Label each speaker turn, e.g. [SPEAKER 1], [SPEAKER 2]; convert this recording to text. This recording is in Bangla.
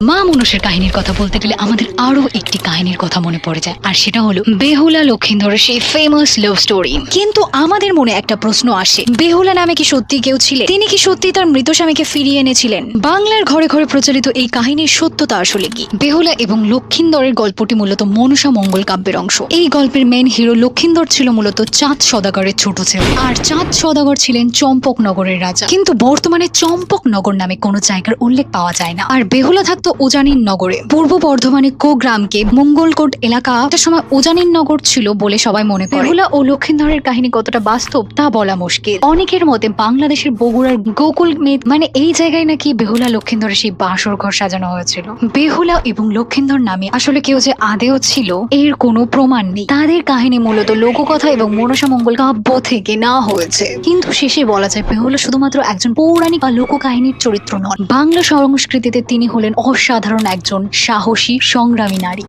[SPEAKER 1] মা মনসের কাহিনীর কথা বলতে গেলে আমাদের আরো একটি কাহিনীর কথা মনে পড়ে যায়, আর সেটা হলো বেহুলা লক্ষিন্দরের সেই ফেমাস লাভ স্টোরি। কিন্তু আমাদের মনে একটা প্রশ্ন আসে, বেহুলা নামে কি সত্যি কেউ ছিলেন? তিনি কি সত্যি তার মৃত স্বামীকে ফিরিয়ে এনেছিলেন? বাংলার ঘরে ঘরে প্রচলিত এই কাহিনীর সত্যতা আসলে কি? বেহুলা এবং লক্ষিন্দরের গল্পটি মূলত মনসা মঙ্গল কাব্যের অংশ। এই গল্পের মেন হিরো লক্ষিন্দর ছিল মূলত চাঁদ সদাগরের ছোট ছেলে, আর চাঁদ সদাগর ছিলেন চম্পকনগরের রাজা। কিন্তু বর্তমানে চম্পকনগর নামে কোনো জায়গার উল্লেখ পাওয়া যায় না। আর বেহুলা থাকতো উজানির নগরে। পূর্ব বর্ধমানে কোগ্রামকে মঙ্গলকোট এলাকা একটা সময় উজানির নগর ছিল বলে সবাই মনে করে। বেহুলা ও লক্ষিন্দরের কাহিনী কতটা বাস্তব তা বলা মুশকিল। অনেকের মতে বাংলাদেশের বগুড়ার গোকুল মেদ মানে এই জায়গায় নাকি বেহুলা লক্ষিন্দরের সেই বাসর ঘর সাজানো হয়েছিল। বেহুলা এবং লক্ষিন্দর নামে আসলে কেউ যে আদেও ছিল এর কোনো প্রমাণ নেই। তাদের কাহিনী মূলত লোককথা এবং মনসা মঙ্গল কাব্য থেকে না হয়েছে। কিন্তু শেষে বলা যায় বেহুলা শুধুমাত্র একজন পৌরাণিক বা লোককাহিনীর চরিত্র নন, বাংলা সংস্কৃতিতে তিনি হলেন অসাধারণ একজন সাহসী সংগ্রামী নারী।